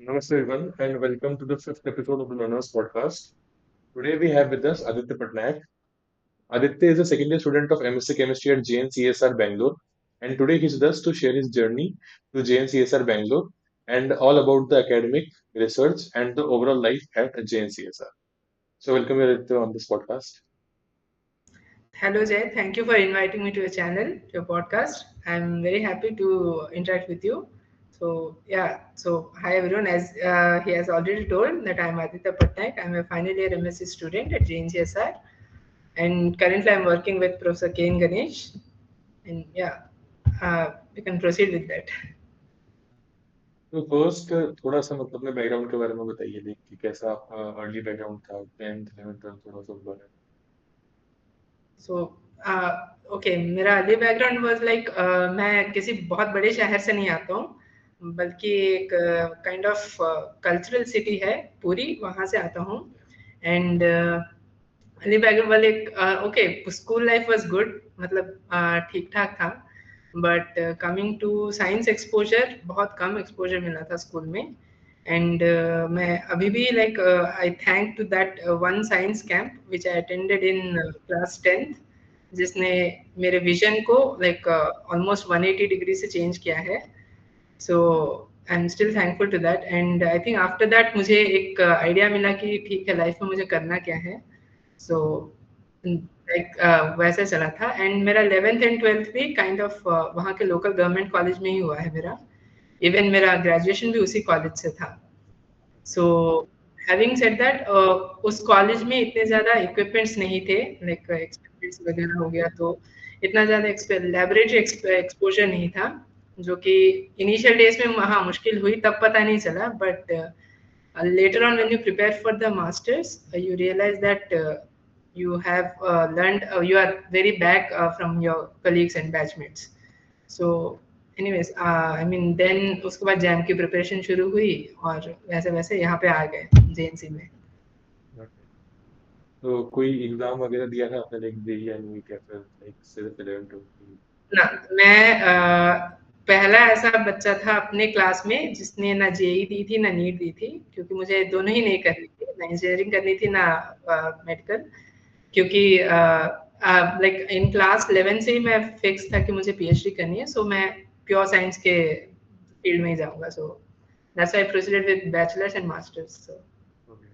Namaste everyone and welcome to the fifth episode of the Learners Podcast. Today we have with us Aditya Patnaik. Aditya is a second year student of M.Sc Chemistry at JNCASR Bangalore, and today he's with us to share his journey to JNCASR Bangalore and all about the academic, research and the overall life at JNCASR. So welcome Aditya on this podcast. Hello, Jay. Thank you for inviting me to your channel, to your podcast. I'm very happy to interact with you. So hi everyone. As he has already told that I'm Aditya Patnaik. I'm a final year M.Sc student at JNCASR, and currently I'm working with Professor Kane Ganesh. And we can proceed with that. तो first थोड़ा सा मतलब अपने background के बारे में बताइए कि कैसा आपका अर्ली बैकग्राउंड था 10th 11th 12th थोड़ा सा उस बारे में So, okay, मेरा अर्ली बैकग्राउंड वाज लाइक मैं किसी बहुत बड़े शहर से नहीं आता हूँ, बल्कि एक काइंड ऑफ कल्चरल सिटी है पूरी, वहाँ से आता हूँ. एंड अर्ली बैकग्राउंड वाले okay, school life was good, मतलब ठीक ठाक था. But coming to science exposure, बहुत कम एक्सपोजर मिला था स्कूल में. एंड मैं अभी भी like I thank to that one science camp which I attended in class 10th, जिसने मेरे विजन को लाइक ऑलमोस्ट 180 डिग्री से चेंज किया है. So I am still thankful to that. And I think after that मुझे एक idea मिला कि ठीक है, लाइफ में मुझे करना क्या है. सो लाइक वैसे चला था. एंड मेरा 11th एंड 12th भी काइंड ऑफ वहाँ के लोकल गवर्नमेंट कॉलेज में ही हुआ है मेरा. इवन मेरा ग्रेजुएशन भी उसी कॉलेज से था. सो हैविंग सेड दैट, उस कॉलेज में इतने ज़्यादा इक्विपमेंट्स नहीं थे, लाइक एक्सपेरिमेंट्स वगैरह हो गया, तो इतना ज़्यादा लैबोरेटरी एक्सपोजर नहीं था, जो कि इनिशियल डेज में हाँ मुश्किल हुई, तब पता नहीं चला. But later on when you prepare for the masters, you realize that you have learned, you are very back from your colleagues and batchmates. So anyways, I mean then उसके बाद जैम की प्रिपरेशन शुरू हुई, और वैसे वैसे यहाँ पे आ गए जेएनसी में. तो कोई एग्जाम वगैरह दिया था आपने लाइक जेई या नीट या फिर लाइक सिर्फ 11th 12th? ना, मैं पहला ऐसा बच्चा था अपने क्लास में जिसने ना जेई दी थी ना नीट दी थी, क्योंकि मुझे दोनों ही नहीं करनी थी, ना इंजीनियरिंग करनी थी ना मेडिकल. क्योंकि लाइक इन क्लास 11 से ही मैं फिक्स था कि मुझे पीएचडी करनी है. सो मैं प्योर साइंस के फील्ड में ही जाऊंगा. So that's why I proceeded with bachelors and masters. So Okay.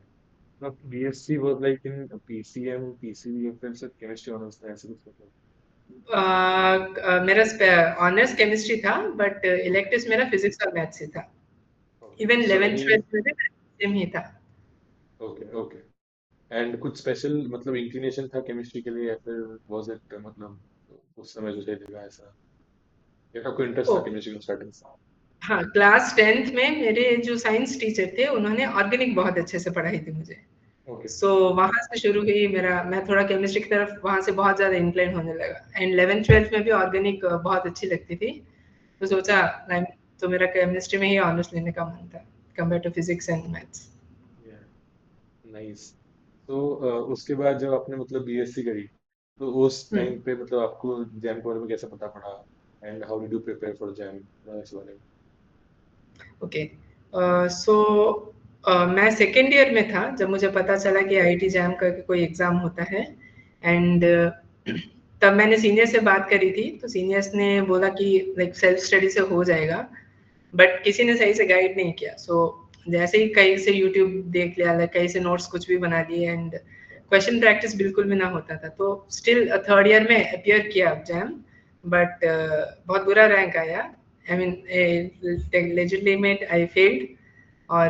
Now, B.Sc was like in PCM, PCB, or फिर सिर्फ केमिस्ट्री ऑनर्स था ऐसे कुछ मतलब? मेरा ऑनर्स केमिस्ट्री था, बट इलेक्टिव्स मेरा फिजिक्स और मैथ्स से था. Okay. Even So 11th any 12th में भी सेम ही था. okay okay. And कुछ स्पेशल मतलब इंक्लिनेशन था केमिस्ट्री के लिए या फिर was it मतलब उस समय जो चलेगा ऐसा या फिर आपको इंटरेस्ट ओ था केमिस्ट्री का स्टार्टिंग से? हाँ, क्लास 10th में मेरे जो साइंस टीचर थे, उन्होंने ऑर्गेनिक बहुत अच्छे से पढ़ाई थी मुझे. Okay. सो वहाँ से शुरू हुई मेरा, मैं थोड़ा केमिस्ट्री की तरफ वहाँ से बहुत ज़्यादा इंक्लाइन होने लगा. एंड 11th 12th में भी ऑर्गेनिक बहुत अच्छी लगती थी. तो सोचा तो मेरा केमिस्ट्री में ही ऑनर्स लेने का मन था, compare to physics and maths. Yeah. Nice. तो उसके बाद जब आपने मतलब बीएससी करी तो उस टाइम पे मतलब आपको जैम के बारे में कैसे पता पड़ा and how did you prepare for jam इस बारे में? ओके. सो मैं सेकेंड ईयर में था जब मुझे पता चला कि आईआईटी जैम का कोई एग्ज़ाम होता है. एंड तब मैंने सीनियर से बात करी थी, तो सीनियर्स ने बोला कि लाइक सेल्फ स्टडी से हो जाएगा, बट किसी ने सही से गाइड नहीं किया. सो जैसे ही कहीं से यूट्यूब देख लिया, लाइक कहीं से नोट्स कुछ भी बना लिए, एंड क्वेश्चन प्रैक्टिस बिल्कुल भी ना होता था. तो स्टिल थर्ड ईयर में अपियर किया जैम, बट बहुत बुरा रैंक आया. I mean legitimate I failed. और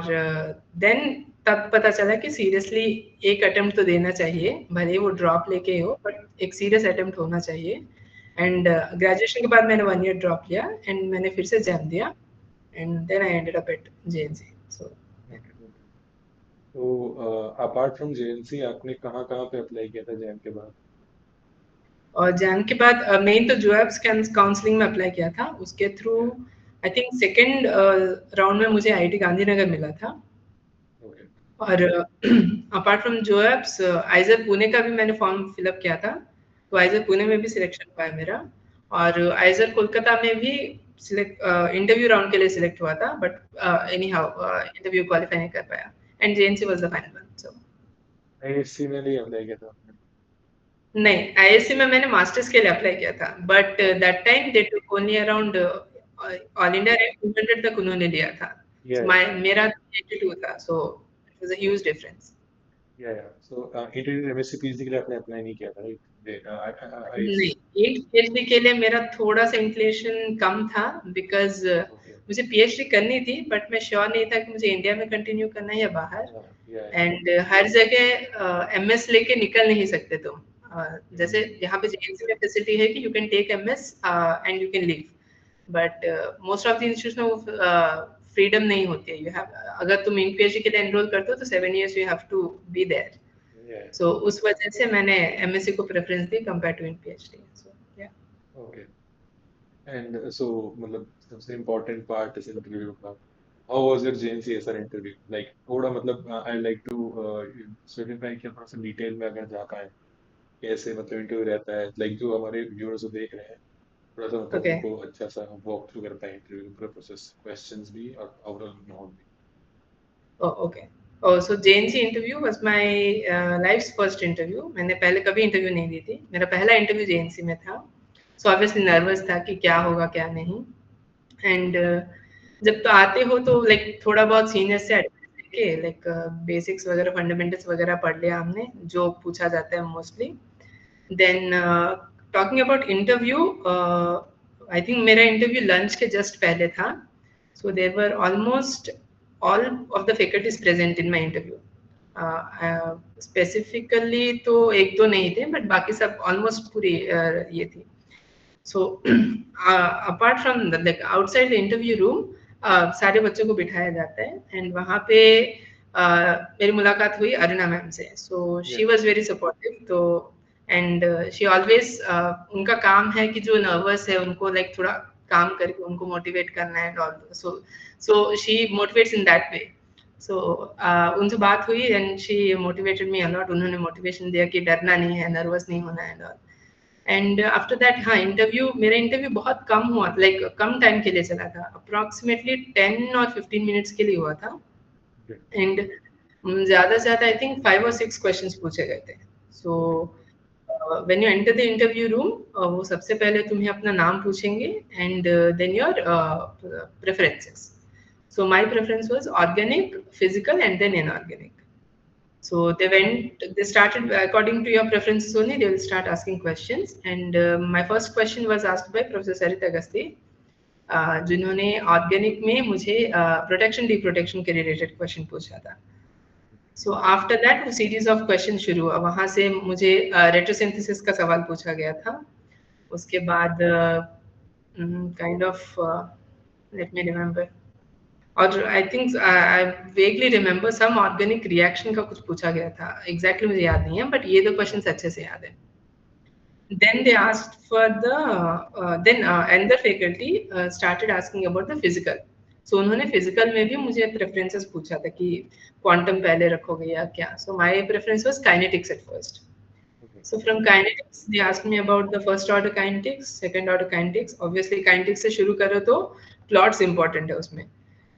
देन तब पता चला कि सीरियसली एक अटेम्प्ट तो देना चाहिए, भले ही वो ड्रॉप लेके हो, बट एक सीरियस अटेम्प्ट होना चाहिए. एंड ग्रेजुएशन के बाद मैंने 1 ईयर ड्रॉप लिया, एंड मैंने फिर से जैम दिया, and then I ended up at JNC. So Okay, okay. तो अपार्ट फ्रॉम जेएनसी आपने कहाँ कहाँ पे अप्लाई किया था जैम के बाद? और जैम के बाद मेन तो जूएब्स काउंसलिंग में अप्लाई किया था. उसके through Yeah. I think second round में मुझे आईआईटी गांधीनगर मिला था. Okay. और अपार्ट फ्रॉम जोएब्स, आइजर पुणे का भी मैंने फॉर्म फिल अप किया था, तो आइजर पुणे में भी सिलेक्शन हुआ है मेरा. और आइजर कोलकाता में भी सिलेक्ट इंटरव्यू राउंड के लिए सिलेक्ट हुआ था, but any how interview qualify नहीं कर पाया, and JNC was the final one. So ISC में नहीं अप्लाई किया था आपने? नहीं, आईएससी में मैंने मास्टर्स के लिए अप्लाई किया था, but that time they took only around all India rank 200 तक उन्होंने लिया था। या सो या मेरा 82 था, so it was a huge difference. या सो इंटरव्यू एमएससी पीएचडी के लिए आपने अप्लाई नहीं किया था, राइट? नहीं, आईएससी। एक पीएचडी के लिए मेरा थोड़ा-सा इंक्लिनेशन कम था, बिकॉज़ ओके। मुझे पीएचडी करनी थी, बट मैं श्योर नहीं था कि मुझे इंडिया में कंटिन्यू करना है या बाहर। या एंड हर जगह एमएस लेके निकल नहीं सकते तुम। जैसे यहाँ पे जेएनसी में फैसिलिटी है कि you can take MS and you can leave, but most of the institutes में वो फ्रीडम नहीं होती है। यू हैव, अगर तुम इन पीएचडी के लिए एनरोल करते हो तो 7 years you have to be there. Yeah so उस वजह से मैंने एमएससी को प्रेफरेंस दी compare to in PhD. So yeah okay. And so मतलब सबसे इम्पोर्टेंट पार्ट इस इंटरव्यू का, how was your JNCSR interview like? थोड़ा मतलब आई लाइक टू स्पेसिफाई किया थोड़ा सा डिटेल में अगर जा पाए, कैसे मतलब इंटरव्यू रहता है, लाइक जो हमारे व्यूअर्स को देख रहे हैं, थोड़ा सा मतलब ओके। उनको अच्छा सा वॉक थ्रू कर पाए इंटरव्यू पूरा प्रोसेस, क्वेश्चंस भी और ओवरऑल माहौल भी। Oh, okay. Oh, so JNC interview was my life's first interview. मैंने पहले कभी इंटरव्यू नहीं दी थी, मेरा पहला इंटरव्यू जेएनसी में था। सो ऑब्वियसली नर्वस था कि क्या होगा क्या नहीं। एंड जब तो आते हो तो लाइक थोड़ा बहुत सीनियर से एडवाइस लेके, लाइक बेसिक्स वगैरह फंडामेंटल्स वगैरह पढ़ लिया हमने, जो पूछा जाता है mostly. Then talking about interview, I think मेरा इंटरव्यू लंच के जस्ट पहले था। So there were almost all of the faculties present in my interview. Specifically तो एक दो नहीं थे, बट बाकी सब ऑलमोस्ट पूरी ये थी। So apart from like outside the interview room, सारे बच्चों को बिठाया जाता है, एंड वहाँ पे मेरी मुलाकात हुई अरुणा मैम से। सो या शी वाज वेरी सपोर्टिव। तो एंड शी ऑलवेज, उनका काम है कि जो नर्वस है उनको लाइक थोड़ा काम करके उनको मोटिवेट करना है, और so she motivates in that way. So उनसे बात हुई and she motivated me a lot. उन्होंने मोटिवेशन दिया कि डरना नहीं है, नर्वस नहीं होना है, और एंड आफ्टर दैट, हाँ, इंटरव्यू, मेरा इंटरव्यू बहुत कम हुआ, लाइक कम टाइम के लिए चला था, अप्रोक्सीमेटली 10 और 15 मिनट्स के लिए हुआ था। एंड ज़्यादा से ज़्यादा आई थिंक 5 और 6 क्वेश्चंस पूछे गए थे। So okay. When you enter the interview room, वो सबसे पहले तुम्हें अपना नाम पूछेंगे, and then your preferences. So my preference was organic, physical and then inorganic. So they started according to your preferences only. They will start asking questions, and my first question was asked by Professor Sarita Agasti, जिन्होंने organic में मुझे protection D protection के related question पूछा था। So after that वो series of question शुरू हुआ, वहाँ से मुझे रेट्रोसिंथेसिस का सवाल पूछा गया था। उसके बाद kind of, let me remember, और I think I vaguely remember some organic reaction का कुछ पूछा गया था। एग्जैक्टली मुझे याद नहीं है, बट ये दो क्वेश्चंस अच्छे से याद है। Then they asked for the then another faculty started asking about the physical. So उन्होंने physical में भी मुझे preferences पूछा था कि quantum पहले रखोगे या क्या. So my preference was kinetics at first. Okay. So from kinetics, they asked me about the first order kinetics, second order kinetics. Obviously kinetics से शुरू करो तो plots important है उसमें.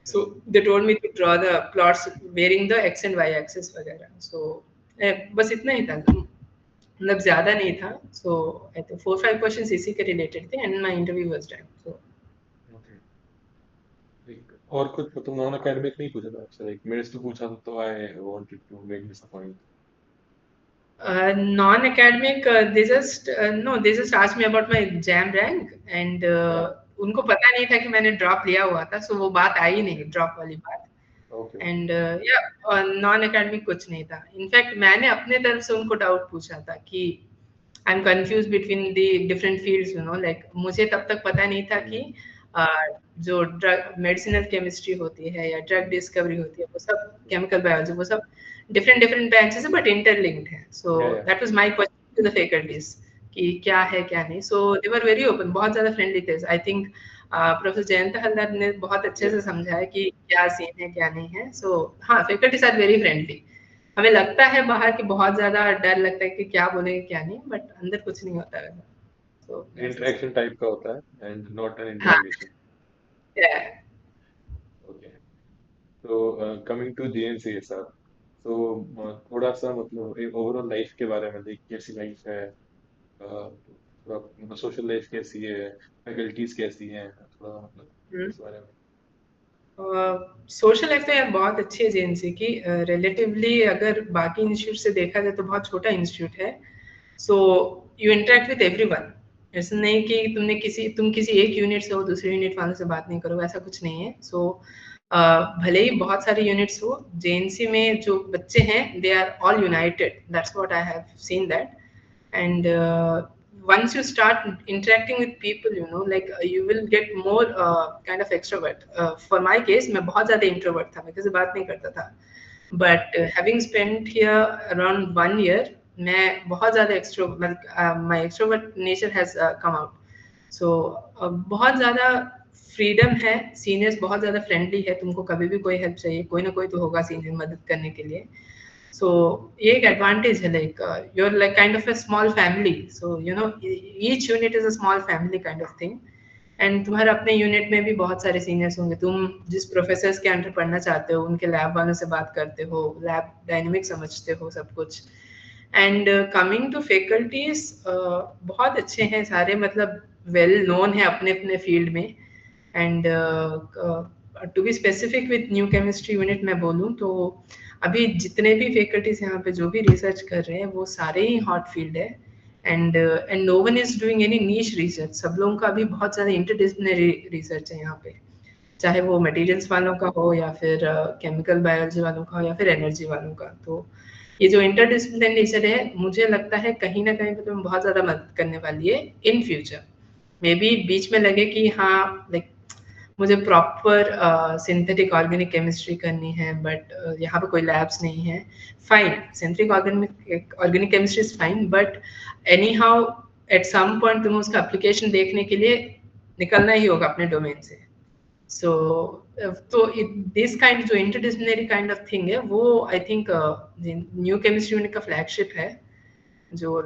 So they told me to draw the plots varying the x and y axis वगैरह. So बस इतना ही था, मतलब ज्यादा नहीं था। सो आई थिंक 4-5 क्वेश्चंस इसी के रिलेटेड थे, and my interview was done. So okay. Like और कुछ मतलब नॉन एकेडमिक नहीं पूछा था आपसे? लाइक मेरे से तो पूछा था, तो I wanted to make this a point. Non academic, they just know, they just asked me about my JAM rank, and या उनको पता नहीं था कि मैंने ड्रॉप लिया हुआ था, सो वो बात आई नहीं, ड्रॉप वाली बात। ओके। एंड या नॉन एकेडमिक कुछ नहीं था। इनफैक्ट मैंने अपने तरफ से उनको डाउट पूछा था कि I M confuse between the different fields, you know, like मुझे तब तक पता नहीं था कि जो ड्रग मेडिसिनल केमिस्ट्री होती है या ड्रग डिस्कवरी होती है, वो सब केमिकल बायोलॉजी, वो सब डिफरेंट डिफरेंट ब्रांचेस है, बट इंटरलिंक्ड है। So yeah that was my question to the faculties कि क्या है क्या नहीं। सो दे वर वेरी ओपन, बहुत ज्यादा फ्रेंडली थे। I think professor Jayant Haldar ने बहुत अच्छे या से समझाया कि क्या सीन है क्या नहीं है। सो हाँ, फैकल्टीज आर वेरी फ्रेंडली। हमें लगता है बाहर कि बहुत ज्यादा डर लगता है कि क्या बोलेंगे क्या नहीं, बट अंदर कुछ नहीं होता वैसा। So that's the interaction type का होता है एंड नॉट एन हाँ, इंटरोगेशन। Yeah. ओके, तो कमिंग टू JNCASR, तो थोड़ा सा मतलब ओवरऑल लाइफ के बारे में, देख कैसी लाइफ है, थोड़ा मतलब सोशल लाइफ कैसी है, फैकल्टीज कैसी हैं, थोड़ा मतलब हम्म। इस बारे में। सोशल लाइफ तो यार बहुत अच्छी है जेएनसी की, रिलेटिवली अगर बाकी इंस्टीट्यूट से देखा जाए तो बहुत छोटा इंस्टीट्यूट है। So you interact with everyone. ऐसा नहीं कि तुम किसी एक यूनिट से हो, दूसरे यूनिट वालों से बात नहीं करोगे, ऐसा कुछ नहीं है। सो भले ही बहुत सारे यूनिट्स हो, जेएनसी में जो बच्चे हैं they are all united, that's what I have seen that. And once you start interacting with people, you know, like you will get more kind of extrovert. For my case, मैं बहुत ज़्यादा introvert था, मैं किसी से बात नहीं करता था। But having spent here around 1 year, मैं बहुत ज़्यादा my extrovert nature has come out. So बहुत ज़्यादा फ्रीडम है, सीनियर्स बहुत ज़्यादा फ्रेंडली है, तुमको कभी भी कोई हेल्प चाहिए कोई ना कोई तो होगा सीनियर मदद करने के लिए। So ये एक advantage है, like you're like kind of a small family, so you know each unit is a small family kind of thing। And तुम्हारे अपने यूनिट में भी बहुत सारे सीनियर्स होंगे, तुम जिस प्रोफेसर्स के अंडर पढ़ना चाहते हो उनके लैब वालों से बात करते हो, लैब डायनेमिक समझते हो सब कुछ। एंड कमिंग टू फैकल्टीज, बहुत अच्छे हैं सारे, मतलब वेल नोन है अपने अपने फील्ड में। And to be specific with new chemistry unit मैं बोलूँ तो अभी जितने भी फैकल्टीज यहाँ पे जो भी रिसर्च कर रहे हैं वो सारे ही हॉट फील्ड है। And no one is doing any niche research, सब लोगों का अभी बहुत ज़्यादा इंटरडिसिप्लिनरी रिसर्च है यहाँ पे, चाहे वो मटेरियल्स वालों का हो या फिर केमिकल बायोलॉजी वालों का हो या फिर एनर्जी वालों का। तो ये जो इंटरडिसिप्लिनरी नेचर है मुझे लगता है कहीं ना कहीं पे तुम्हें बहुत ज़्यादा मदद करने वाली है इन फ्यूचर। मे बी बीच में लगे कि हाँ लाइक मुझे प्रॉपर सिंथेटिक ऑर्गेनिक केमिस्ट्री करनी है बट यहाँ पे कोई लैब्स नहीं है। Fine, synthetic organic chemistry is fine, but anyhow at some point तुम्हें उसका एप्लीकेशन देखने के लिए निकलना ही होगा अपने डोमेन से। सो तो दिस काइंड जो इंटरडिसिप्लिनरी काइंड ऑफ थिंग है वो I think new chemistry unit का फ्लैगशिप है, जो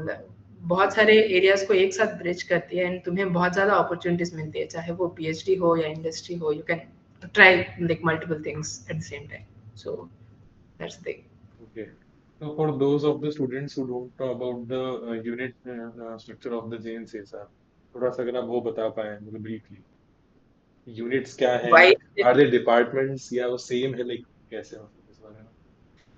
बहुत सारे एरियाज को एक साथ ब्रिज करती है एंड तुम्हें बहुत ज़्यादा अपॉर्चुनिटीज मिलती है, चाहे वो पीएचडी हो या इंडस्ट्री हो, you can try like multiple things at the same time. So that's the thing. Okay. So for those of the students who don't know about the unit structure of the JNCSR, थोड़ा सा अगर आप वो बता पाए मतलब briefly, units क्या हैं, वाई आर दे डिपार्टमेंट्स या वो सेम है, लाइक कैसे मतलब इस बारे में।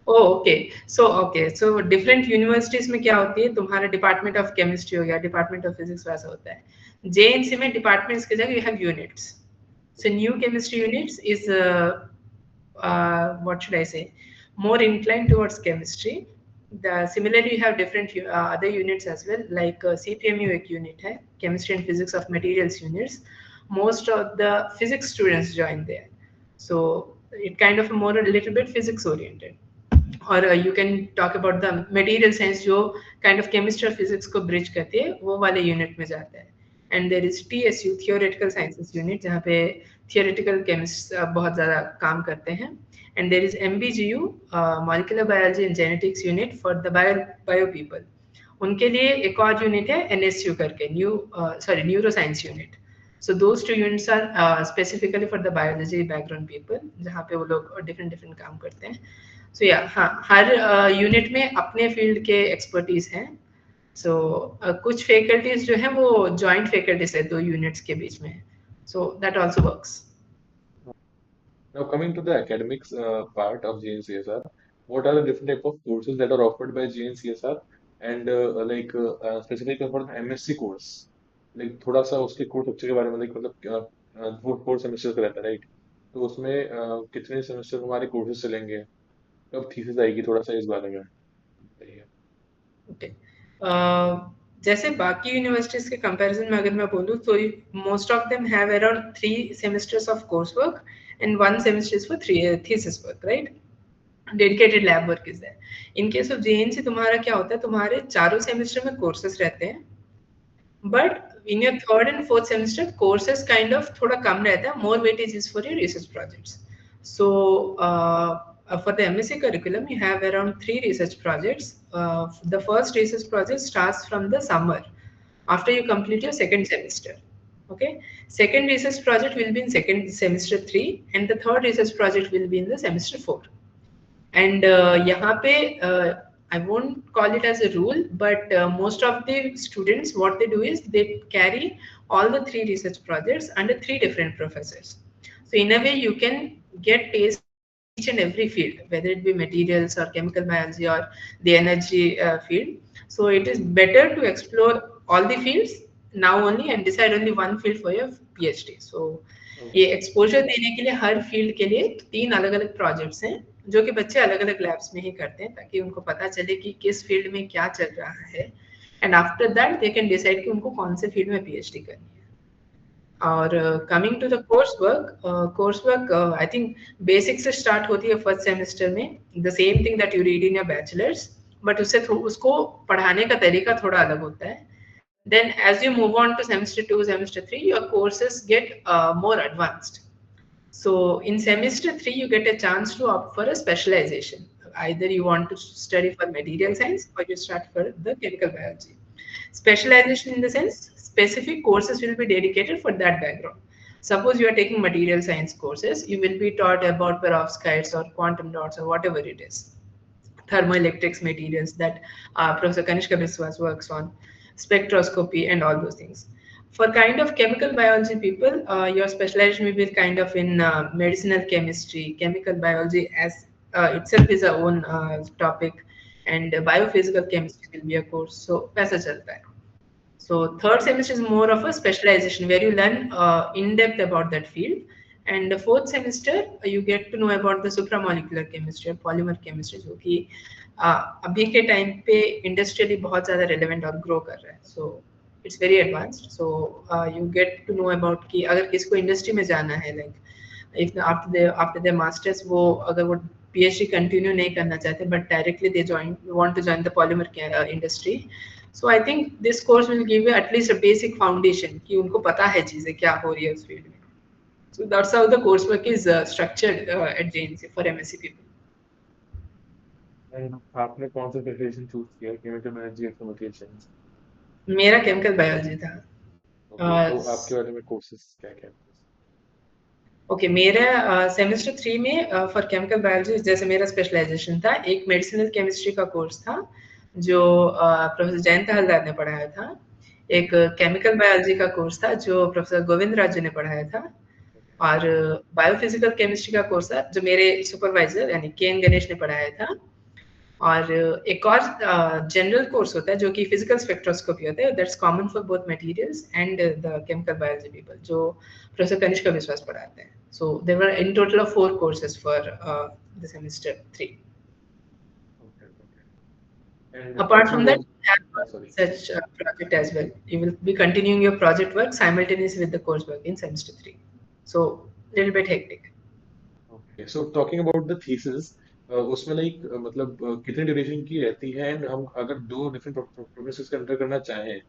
ओके सो डिफरेंट यूनिवर्सिटीज में क्या होती है, तुम्हारा डिपार्टमेंट ऑफ केमिस्ट्री हो गया, डिपार्टमेंट ऑफ फिजिक्स वैसा होता है। जेएनसी में डिपार्टमेंट्स की जगह you have units. So new chemistry units is what should I say, more inclined towards chemistry. Similarly, you have different other units as well, like CPMU एक unit है, chemistry and physics of materials units. Most of the physics students join there, so it kind of more a little bit physics oriented। और you can talk about the material science जो kind of chemistry और physics को bridge करती है, वो वाले unit में जाता है। And there is TSU theoretical sciences unit जहाँ पे theoretical chemists बहुत ज़्यादा काम करते हैं। And there is MBGU molecular biology and genetics unit for the bio people। उनके लिए एक और यूनिट है NSU करके, neuroscience unit. So those two units are specifically for the biology background people, जहाँ पे वो लोग डिफरेंट डिफरेंट काम करते हैं। सो या हाँ, हर यूनिट में अपने फील्ड के एक्सपर्टीज हैं। सो कुछ फैकल्टीज जो हैं वो जॉइंट फैकल्टीज है दो यूनिट्स के बीच में, so that also works. Now coming to the academics part of JNCSR, what are the different type of courses that are offered by JNCSR and specifically for the MSc course, like थोड़ा सा उसके course structure के बारे में, like मतलब वो 4 semester का रहता है, राइट? तो उसमें कितने सेमेस्टर हमारे कोर्सेज चलेंगे, कब थीसिस आएगी, थोड़ा सा इस बारे में बताइए। ओके, जैसे बाकी यूनिवर्सिटीज के कंपैरिजन में अगर मैं बोलूँ तो most of them have around 3 semesters of course work and 1 semester is for three thesis work, right? Dedicated lab work is there. In case of JNC तुम्हारा क्या होता है, तुम्हारे चारों सेमेस्टर में कोर्सेज रहते हैं, but in your third and fourth semester courses kind of थोड़ा कम रहता है, more weightage is for your research projects. So for the MSc curriculum, you have around 3 research projects. The first research project starts from the summer after you complete your second semester. Okay, second research project will be in second semester 3, and the third research project will be in the semester 4. And यहाँ पे I won't call it as a rule, but most of the students, what they do is they carry all the three research projects under three different professors. So in a way, you can get taste of each and every field, whether it be materials or chemical biology or the energy field. So it is better to explore all the fields now only and decide only one field for your PhD. So ये Okay. Exposure देने के लिए हर field के लिए तीन अलग अलग projects हैं जो कि बच्चे अलग अलग लैब्स में ही करते हैं ताकि उनको पता चले कि किस फील्ड में क्या चल रहा है and after that they can decide कि उनको कौन से फील्ड में पीएचडी करनी है और coming to the course work I think basic से स्टार्ट होती है फर्स्ट सेमेस्टर में the same thing that you read in your bachelors but उसको पढ़ाने का तरीका थोड़ा अलग होता है then as you move on to semester 2 semester 3 your courses get more advanced. So in semester 3 you get a chance to opt for a specialization. Either you want to study for material science or you start for the chemical biology. Specialization in the sense specific courses will be dedicated for that background. Suppose you are taking material science courses, you will be taught about perovskites or quantum dots or whatever it is, thermoelectrics materials that Professor Kanishka Biswas works on, spectroscopy, and all those things. For kind of chemical biology people, your specialization will be kind of in medicinal chemistry, chemical biology as itself is a own topic, and biophysical chemistry will be a course. So, वैसा चलता है. So third semester is more of a specialization where you learn in depth about that field. And the fourth semester you get to know about the supramolecular chemistry or polymer chemistry जो कि अभी के time पे industrially बहुत ज़्यादा relevant और grow कर रहा है. So it's very advanced. So you get to know about कि अगर किसी को इंडस्ट्री में जाना है like if after their masters वो अगर वो PhD कंटिन्यू नहीं करना चाहते but directly they want to join the polymer industry. So I think this course will give you at least a basic foundation कि उनको पता है चीजें क्या हो रही है उस फील्ड में. So that's how the coursework is structured at JNC for MSc people. And आपने कौन सा स्पेशलाइजेशन चूज किया, केमिकल एनर्जी एक्सप्लोरेशन? मेरा केमिकल बायोलॉजी था. ओके, तो आपके बारे में कोर्सेज क्या क्या हैं? ओके मेरा सेमेस्टर 3 में फॉर केमिकल बायोलॉजी जैसे मेरा स्पेशलाइजेशन था एक मेडिसिनल केमिस्ट्री का कोर्स था जो प्रोफेसर जयंत हलदार ने पढ़ाया था. एक केमिकल बायोलॉजी का कोर्स था जो प्रोफेसर गोविंद राजू ने पढ़ाया था. और बायोफिजिकल केमिस्ट्री का कोर्स था जो मेरे सुपरवाइजर यानी के एन गणेश ने पढ़ाया था. और एक और जनरल कोर्स होता है जो कि फिजिकल स्पेक्ट्रोस्कोपी होता है that's common for both materials and the chemical biology people जो प्रोफेसर कनिष्का विश्वास पढ़ाते हैं. So there were in total of 4 courses for the semester 3. Okay, okay. And Apart talking from that, about, you have yeah, sorry. such project as well. You will be continuing your project work simultaneously with the coursework in semester 3. So, little bit hectic. Okay, so talking about the thesis, उसमें like मतलब कितनी duration की रहती है, and हम अगर दो different progresses के अंदर करना चाहें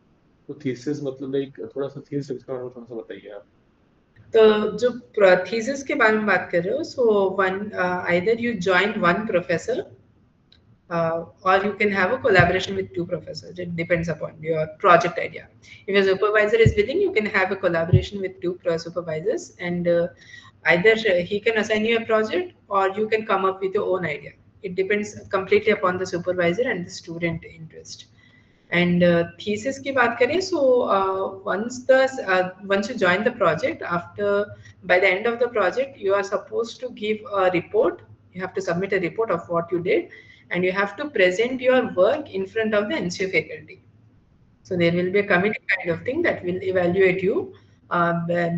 तो थीसिस मतलब लाइक थोड़ा सा थीसिस इसका बारे में थोड़ा सा बताइए आप. तो जो थीसिस के बारे में बात कर रहे हो so one either you join one professor or you can have a collaboration with two professors. It depends upon your project idea. If your supervisor is willing, you can have a collaboration with two supervisors, and either he can assign you a project or you can come up with your own idea. It depends completely upon the supervisor and the student interest. And thesis की बात करें, so once you join the project, after by the end of the project, you are supposed to give a report. You have to submit a report of what you did, and you have to present your work in front of the NCU faculty. So there will be a committee kind of thing that will evaluate you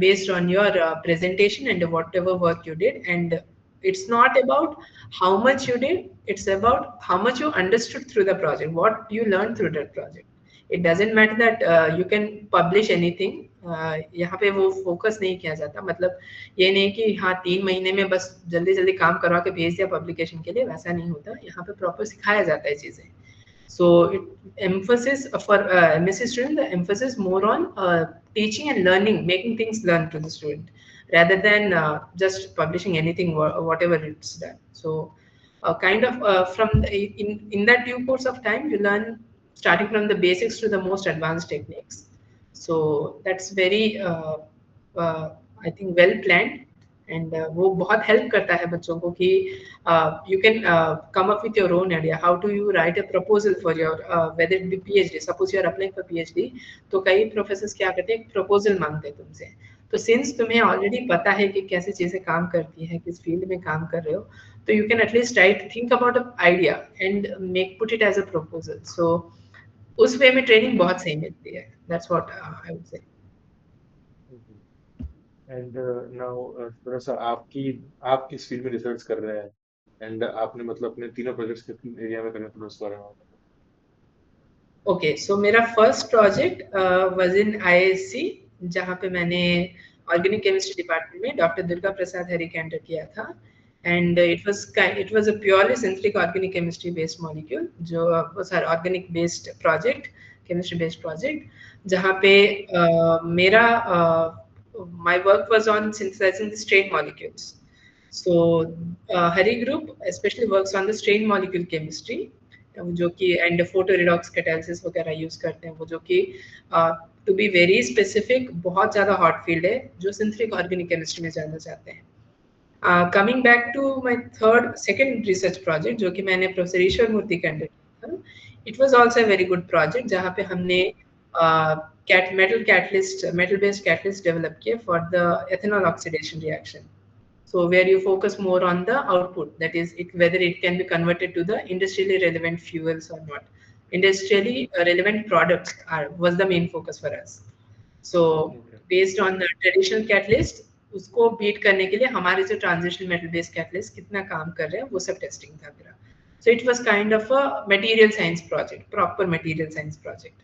based on your presentation and whatever work you did. And it's not about how much you did; it's about how much you understood through the project, what you learned through that project. It doesn't matter that you can publish anything. यहाँ पे वो focus नहीं किया जाता. मतलब ये नहीं कि हाँ 3 महीने में बस जल्दी जल्दी काम करवा के भेज दिया पब्लिकेशन के लिए, वैसा नहीं होता. यहाँ पे प्रॉपर सिखाया जाता है चीजें. So emphasis for MSc student, the emphasis more on teaching and learning, making things learn to the student, rather than just publishing anything whatever it's done. So kind of from in that due course of time, you learn starting from the basics to the most advanced techniques. So that's very uh, I think well planned, and वो बहुत help करता है बच्चों को कि you can come up with your own idea. How do you write a proposal for your whether it be PhD? Suppose you are applying for PhD, तो कई professors क्या करते हैं, प्रपोजल मांगते हैं तुमसे. तो सिंस तुम्हें ऑलरेडी पता है कि कैसे चीजें काम करती हैं, किस फील्ड में काम कर रहे हो, तो you can at least write think about a idea and make put it as a proposal. So उस वे में ट्रेनिंग बहुत सही मिलती है. That's what I would say. And now थोड़ा सा आपकी आप किस फील्ड में रिसर्च कर रहे हैं, एंड आपने मतलब अपने तीनों प्रोजेक्ट्स किस एरिया में करने, थोड़ा उस बारे में आप बताओ। ओके, सो मेरा first project was in IISc, जहाँ पे मैंने ऑर्गेनिक केमिस्ट्री डिपार्टमेंट में डॉक्टर दुर्गा प्रसाद हरिकेंटर किया था. And it was a purely synthetic organic chemistry based molecule, जो sorry organic based project, chemistry based project, जहाँ पे मेरा my work was on synthesising the strain molecules. So Hari group especially works on the strain molecule chemistry, जो कि and photo redox catalysis वगैरह use करते हैं, वो जो कि टू बी वेरी स्पेसिफिक बहुत ज़्यादा हॉट फील्ड है जो सिंथेटिक ऑर्गेनिक केमिस्ट्री में जाना चाहते हैं. Coming back to my third second research project जो कि मैंने प्रोफेसर ईश्वर मूर्ति के अंडर किया था, it was also a very good project, जहाँ पे हमने मेटल बेस्ड कैटलिस्ट डेवलप किए for the ethanol oxidation reaction. So where you focus more on the output, that is, whether it can be converted to the industrially relevant fuels or not. Industrially relevant products was the main focus for us. So okay based on the traditional catalyst, उसको beat करने के लिए हमारे जो transition metal based catalyst कितना काम कर रहे हैं, वो सब टेस्टिंग था मेरा. So it was kind of a material science project, proper material science project.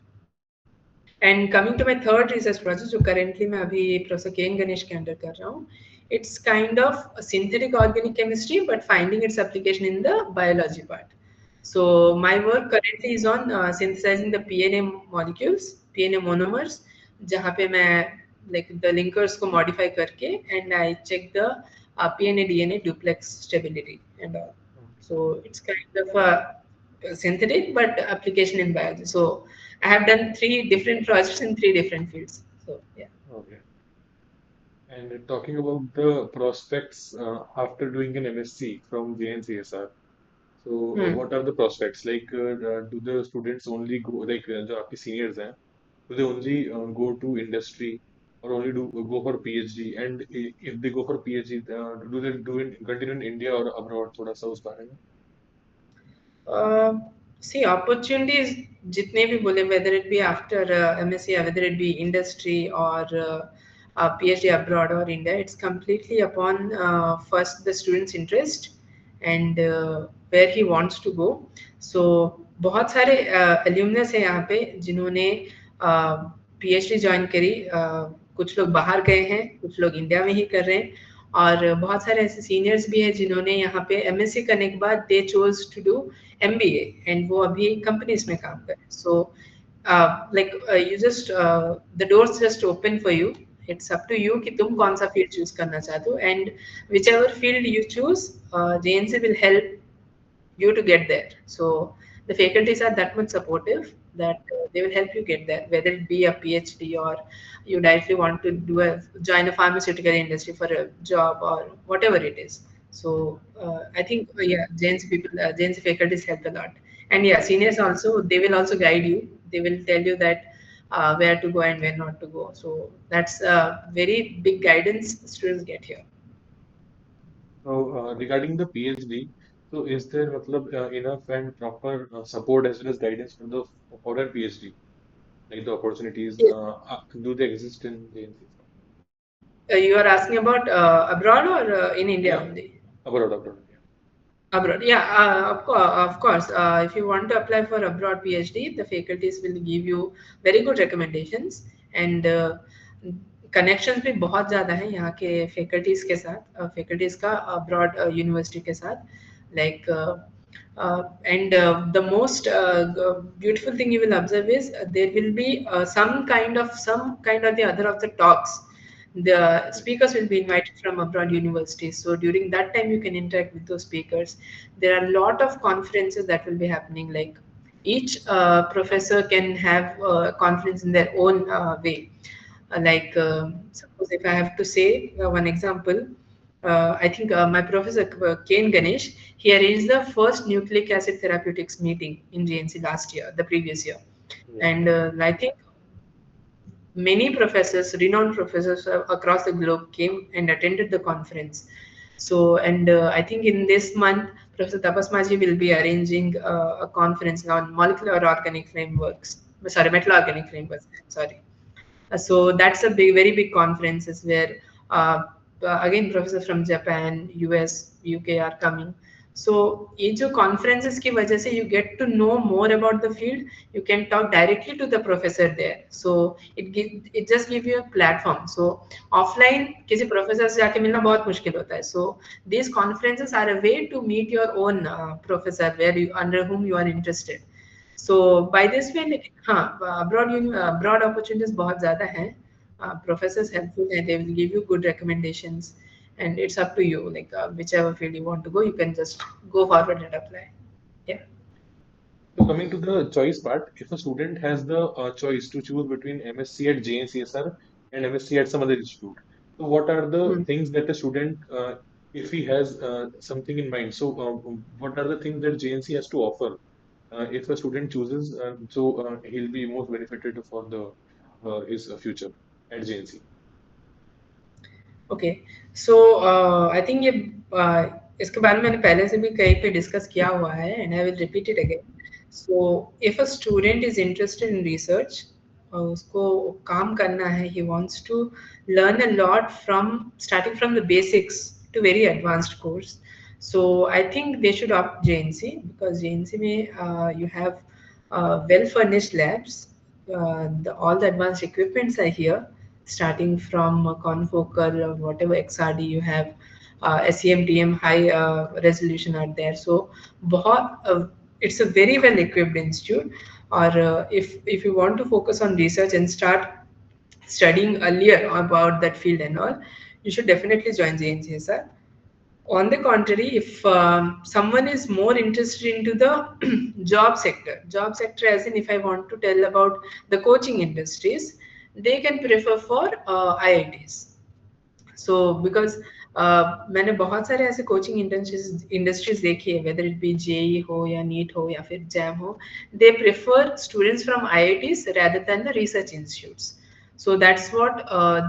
And coming to my third research project जो करेंटली मैं अभी प्रोफेसर के एन गणेश के अंडर कर रहा हूँ, it's kind of synthetic organic chemistry but finding its application in the biology part. So my work currently is on synthesizing the PNA molecules, PNA monomers, जहाँ पे मैं like the linkers को modify करके and I check the PNA DNA duplex stability and all. So it's kind of a synthetic but application in biology. So I have done three different projects in three different fields. So yeah. Okay and talking about the prospects after doing an MSc from JNCSR, so Hmm. what are the prospects like, do the students only go like, जो आपके seniors हैं, do they only go to industry or only do go for PhD, and if they go for PhD, do they continue in India or abroad, थोड़ा सा उस बारे में. Uh, See, opportunities जितने भी बोले, whether it be after MSc, whether it be industry or PhD abroad or India, it's completely upon first the student's interest and where he wants to go. So बहुत सारे alumnus हैं यहाँ पे जिन्होंने PhD join करी, कुछ लोग बाहर गए हैं, कुछ लोग इंडिया में ही कर रहे हैं, और बहुत सारे ऐसे सीनियर्स भी हैं जिन्होंने यहाँ पे एमएससी करने के बाद they chose to do MBA and वो अभी कंपनीज में काम कर रहे हैं. So like you just the doors just open for you. It's up to you कि तुम कौन सा फील्ड चूज करना चाहते हो, and whichever field you choose, JNC will help you to get there. So the faculties are that much supportive that they will help you get there, whether it be a PhD or you directly want to join a pharmaceutical industry for a job or whatever it is. So I think yeah, JNC people, JNC faculties help a lot, and yeah, seniors also, they will also guide you. They will tell you that where to go and where not to go. So that's a very big guidance students get here. So regarding the PhD, so is there मतलब enough and proper support as well as guidance for the for a PhD, like the opportunities, do they exist in JNC? You are asking about abroad or in India Yeah, only? abroad, yeah. Abroad, yeah, of course. If you want to apply for abroad PhD, the faculties will give you very good recommendations, and connections भी बहुत ज़्यादा हैं यहाँ के faculties के साथ, faculties का abroad university के साथ, like and the most beautiful thing you will observe is there will be some kind or the other of the talks. The speakers will be invited from abroad universities, so during that time you can interact with those speakers. There are a lot of conferences that will be happening, like each professor can have conference in their own way. Suppose if I have to say one example, I think my professor Kane Ganesh, he arranged the first nucleic acid therapeutics meeting in JNC last year, the previous year, Yeah. and I think many professors, renowned professors across the globe came and attended the conference. So, and I think in this month, Professor Tapas Maji will be arranging a conference on molecular organic frameworks. Sorry, metal organic frameworks. Sorry. So that's a big, very big conferences where again professors from Japan, US, UK are coming. So ये जो conferences की वजह से you get to know more about the field. You can talk directly to the professor there. So it just give you a platform. So offline किसी professor से जाके मिलना बहुत मुश्किल होता है. So these conferences are a way to meet your own professor where you under whom you are interested. So by this way, like, हाँ, abroad opportunities बहुत ज़्यादा हैं. Professors helpful हैं, they will give you good recommendations, and it's up to you. Like whichever field you want to go, you can just go forward and apply. Yeah. So coming to the choice part, if a student has the choice to choose between MSc at JNCSR and MSc at some other institute, so what are the Hmm. things that the student, if he has something in mind, so what are the things that JNC has to offer if a student chooses, he'll be most benefited for the his future at JNC. Okay so I think ये इसके बारे में मैंने पहले से भी कहीं पे डिस्कस किया हुआ है and I will repeat it again. So if a student is interested in research, उसको काम करना है, he wants to learn a lot from starting from the basics to very advanced course. So I think they should opt JNC because JNC में you have well furnished labs. All the advanced equipments are here, starting from confocal or whatever XRD you have, SEMTM high resolution are there. So it's a very well equipped institute. Or if you want to focus on research and start studying earlier about that field and all, you should definitely join JNCSR. On the contrary, if someone is more interested into the job sector as in if I want to tell about the coaching industries, they can prefer for IITs. So because मैंने बहुत सारे ऐसे coaching industries देखी है, whether it be JEE हो या NEET हो या फिर जैम हो, they prefer students from IITs rather than the research institutes. So that's what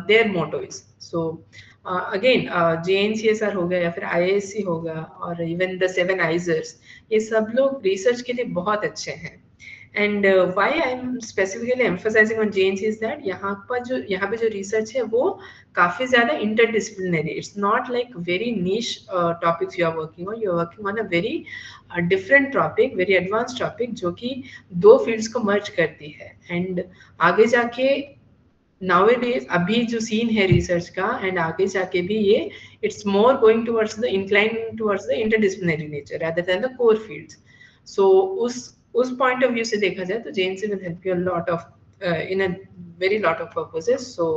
their motto is. So again JNCSR हो गया या फिर IISc हो गया और इवन द सेवन आइजर्स, ये सब लोग रिसर्च के लिए बहुत अच्छे हैं. And why I am specifically emphasising on JNC is that यहाँ पे जो रिसर्च है वो काफी ज्यादा interdisciplinary. It's not like very niche topics you are working on a very different topic, very advance topic जो कि दो फील्ड्स को मर्ज करती है. एंड आगे जाके nowadays अभी जो सीन है रिसर्च का एंड आगे जाके भी ये it's more going towards the incline towards the interdisciplinary nature rather than the core fields. So उस पॉइंट ऑफ व्यू से देखा जाए तो JNC will help you a lot of in a very lot of purposes. So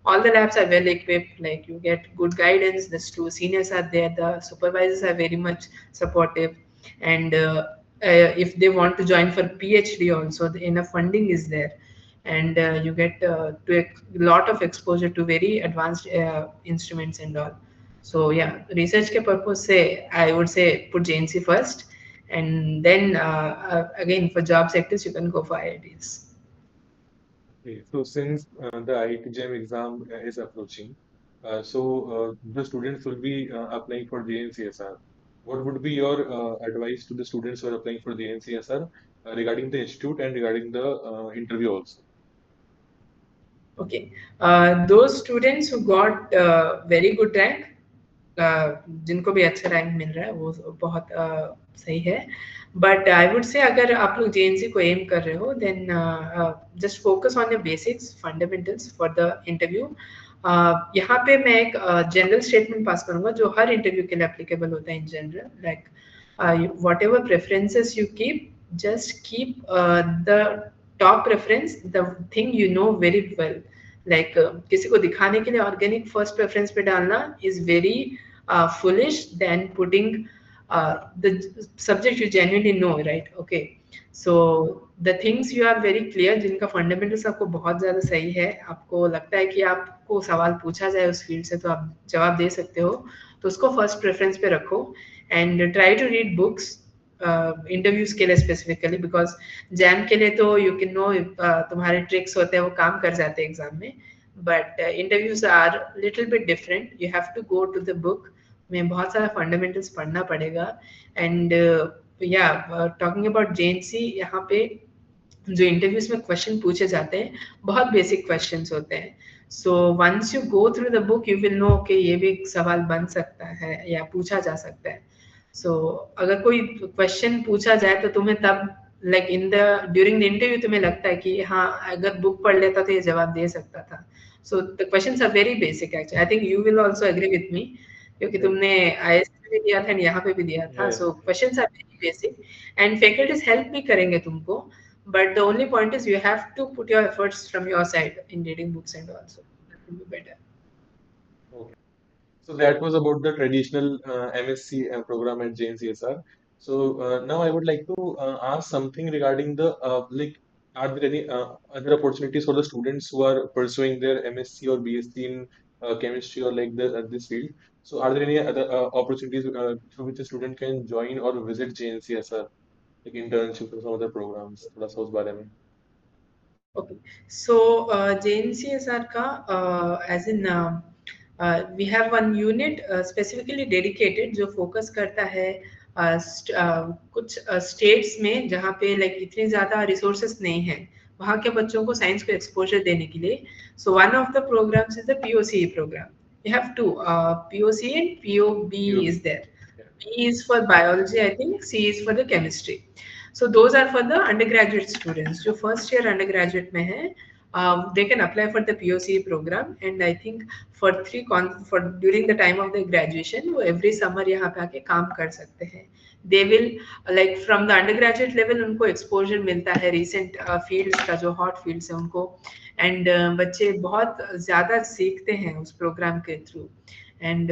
all the labs are well equipped, like you get good guidance, the seniors are there, the supervisors are very much supportive, and if they want to join for PhD also, enough funding is there, and you get to a lot of exposure to very advanced instruments and all. So yeah, research ke purpose se I would say put JNC first, and then again for job sectors you can go for IITs. Okay, so since the IIT JAM exam is approaching, the students will be applying for JNCSR. What would be your advice to the students who are applying for JNCSR regarding the institute and regarding the interview also? Okay, those students who got very good rank, जिनको भी अच्छा rank मिल रहा है वो बहुत सही है. But I would से अगर आप लोग जेएनसी को एम कर रहे हो then just focus on your basics fundamentals for the interview. यहाँ पे मैं एक जनरल स्टेटमेंट पास करूंगा जो हर इंटरव्यू के लिए एप्लीकेबल होता है in general. Like what ever preferences you keep, just keep the top preference, the thing you know very well. Like किसी को दिखाने के लिए ऑर्गेनिक फर्स्ट प्रेफरेंस पे डालना is very foolish than putting the subject you genuinely know, right? Okay, so the things you are very clear, जिनका fundamentals आपको बहुत ज़्यादा सही है, आपको लगता है कि आपको सवाल पूछा जाए उस फील्ड से तो आप जवाब दे सकते हो, तो उसको फर्स्ट प्रेफरेंस पे रखो and try to read books interviews के लिए स्पेसिफिकली, बिकॉज जैम के लिए तो यू कैन नो तुम्हारे ट्रिक्स होते हैं वो काम कर जाते हैं एग्जाम में, but interviews are little bit different, you have to go to the book में बहुत सारा फंडामेंटल्स पढ़ना पड़ेगा एंड या टॉकिंग अबाउट जेएनसी, यहाँ पे जो इंटरव्यूज में क्वेश्चन पूछे जाते हैं बहुत बेसिक क्वेश्चंस होते हैं, so once you go through the book you will know कि ये भी एक सवाल बन सकता है या पूछा जा सकता है। सो अगर कोई क्वेश्चन पूछा जाए तो तुम्हें तब like in the during the interview तुम्हें लगता है कि हाँ अगर बुक पढ़ लेता तो ये जवाब दे सकता था। So the questions are very basic actually, I think you will also agree with me, क्योंकि Yeah, तुमने आईएएस में भी दिया था एंड यहाँ पे भी दिया था, yeah, सो yeah. Questions are very basic and faculties help भी करेंगे तुमको, but the only point is you have to put your efforts from your side in reading books and also that will be better. Okay. So that was about the traditional MSc program at JNCSR. So now I would like to ask something regarding the like, are there any other opportunities for the students who are pursuing their MSc or B.Sc in chemistry or like this field? So are there any other opportunities through which a student can join or visit JNCSR, like internships or some other programs? थोड़ा सा उस बारे में. Okay, so JNCSR ka as in we have one unit specifically dedicated जो focus करता है कुछ states में जहाँ पे like इतनी ज़्यादा resources नहीं है वहाँ के बच्चों को साइंस को exposure देने के लिए, so one of the programs is the POCE program. We have two, POCE and POBE POB. is there. Yeah. B is for biology, I think. C is for the chemistry. So those are for the undergraduate students. जो first year undergraduate में है, they can apply for the POCE program, and I think for for during the time of the graduation वो every summer यहाँ पे आके काम कर सकते हैं. They will like from the undergraduate level उनको exposure मिलता है recent fields का, जो hot fields है उनको, and बच्चे बहुत ज़्यादा सीखते हैं उस program के through. एंड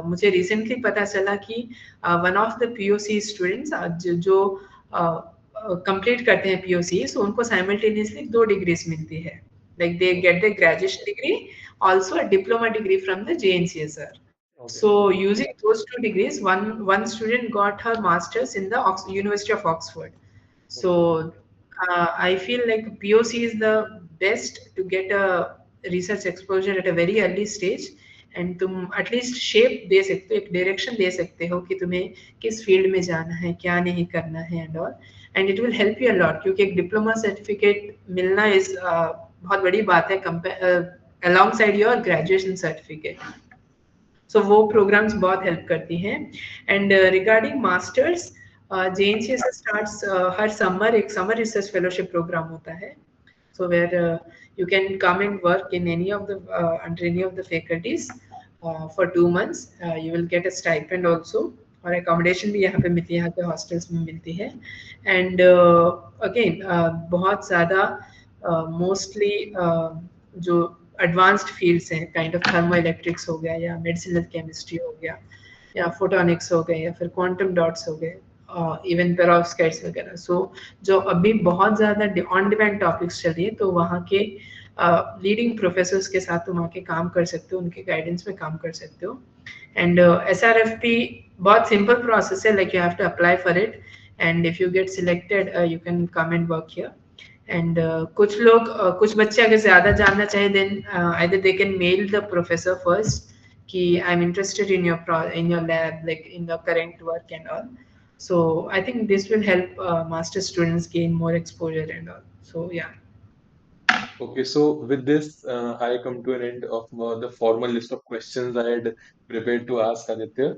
मुझे रिसेंटली पता चला कि one of the POC students जो कंप्लीट करते हैं पीओसी, सो उनको साइमल्टेनियसली 2 डिग्रीज मिलती है, like they Okay. Get the graduation degree also a diploma degree from the JNCSR. Okay. So using those 2 degrees, one student got her masters in the University of Oxford. So Okay. I feel like POC is the best to get a research exposure at a very early stage, and तुम at least shape दे सकते हो, एक direction दे सकते हो कि तुम्हें किस field में जाना है, क्या नहीं करना है and all, and it will help you a lot, क्योंकि एक डिप्लोमा सर्टिफिकेट मिलना इज बहुत बड़ी बात है alongside your graduation certificate. So वो प्रोग्राम्स बहुत हेल्प करती हैं। And regarding masters, JNCS starts हर समर एक समर रिसर्च फेलोशिप प्रोग्राम होता है, so where you can come and work in any of the under any of the faculties for 2 months. You will get a stipend also, और accommodation भी यहाँ पे मिलती है, यहाँ पे hostels में मिलती है, and again बहुत ज़्यादा mostly जो एडवांस्ड फील्ड्स हैं, काइंड ऑफ थर्मो इलेक्ट्रिक्स हो गया या मेडिसिनल केमिस्ट्री हो गया या फोटोनिक्स हो गए या फिर क्वांटम डॉट्स हो गए, इवन पेरोव्स्काइट्स वगैरह, सो जो अभी बहुत ज़्यादा ऑन डिमांड टॉपिक्स चल रही है, तो वहाँ के लीडिंग प्रोफेसर्स के साथ तुम आके काम कर सकते हो, उनके गाइडेंस में काम कर सकते हो। एंड SRFP बहुत सिंपल प्रोसेस है, like you have to apply for it, and if you get selected you can come and work here. And कुछ लोग कुछ बच्चे अगर ज़्यादा जानना चाहे then either they can mail the professor first कि I am interested in your lab, like in your current work and all. So I think this will help master students gain more exposure and all. So yeah. Okay, so with this, I come to an end of the formal list of questions I had prepared to ask Aditya.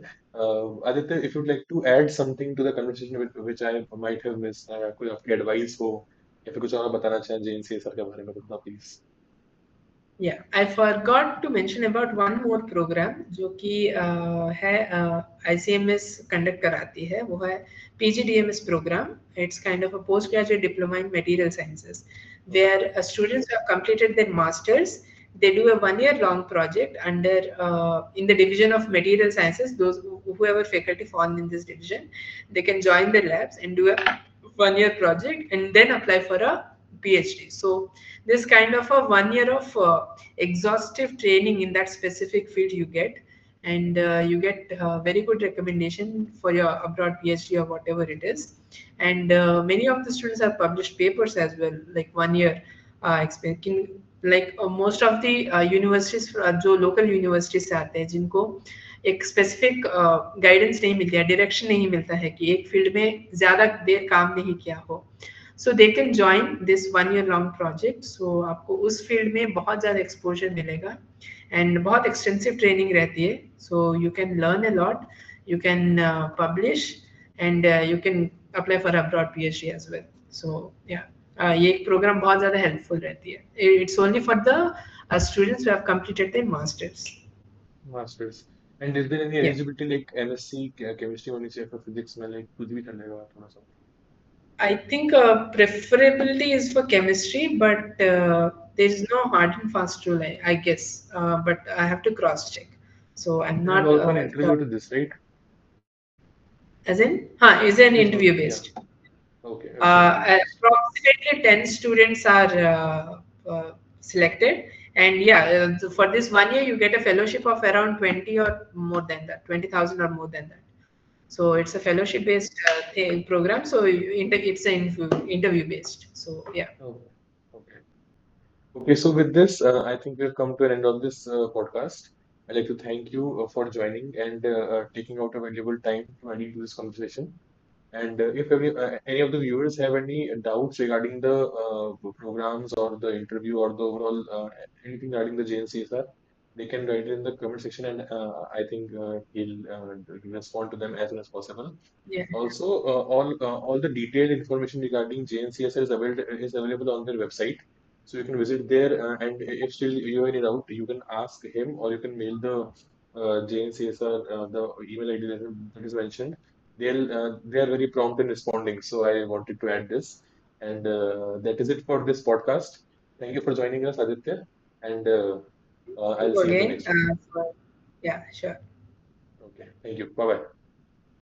Aditya, if you'd like to add something to the conversation which I might have missed, कोई आपकी advice हो या फिर कुछ और बताना चाहें JNCSR के बारे में तो please. Yeah, I forgot to mention about one more program जो कि है ICMS conduct कराती है, वो है PGDMS program. It's kind of a postgraduate diploma in material sciences, Okay. where students who have completed their masters, they do a 1 year long project under in the division of material sciences. Those whoever faculty fall in this division, they can join the labs and do a 1 year project and then apply for a PhD. So this kind of a 1 year of exhaustive training in that specific field you get, and you get very good recommendation for your abroad PhD or whatever it is. And many of the students have published papers as well, like 1 year experience. Like most of the universities जो local universities से आते हैं जिनको एक specific guidance नहीं मिलती है, direction नहीं मिलता है कि एक फील्ड में ज्यादा देर काम नहीं किया हो, so they can join this 1 year long project. So आपको उस फील्ड में बहुत ज़्यादा एक्सपोजर मिलेगा एंड बहुत एक्सटेंसिव ट्रेनिंग रहती है. So you can learn a lot, you can publish and you can apply for abroad PhD as well. So yeah ये एक प्रोग्राम बहुत ज़्यादा हेल्पफुल रहती है. It's only for the students who have completed their masters. Masters. And is there any या eligibility like MSc chemistry होनी चाहिए फिर फिजिक्स में, लाइक कुछ भी चलेगा थोड़ा सा? I think preferability is for chemistry, but there is no hard and fast rule, I guess. But I have to cross check. So I'm There is not also an interview to this, right? as in, is an There's interview also, yeah. based. Okay, it's interview based. Approximately 10 students are selected, and yeah, for this 1 year you get a fellowship of around 20 or more than that, 20,000 or more than that. So it's a fellowship based program. So it's an interview based. So yeah. Okay. Okay. Okay, so with this, I think we've come to an end of this podcast. I'd like to thank you for joining and taking out a valuable time to adding to this conversation. And if any of the viewers have any doubts regarding the programs or the interview or the overall anything regarding the JNCSR, they can write it in the comment section, and I think he'll respond to them as soon as possible. Yeah. Also, all the detailed information regarding JNCSR is available on their website, so you can visit there. And if still you have any doubt, you can ask him or you can mail the JNCSR the email ID that is mentioned. They are very prompt in responding, so I wanted to add this. And that is it for this podcast. Thank you for joining us, Aditya, and I'll You see you in the again. next one. Yeah, sure. Okay, thank you. Bye bye.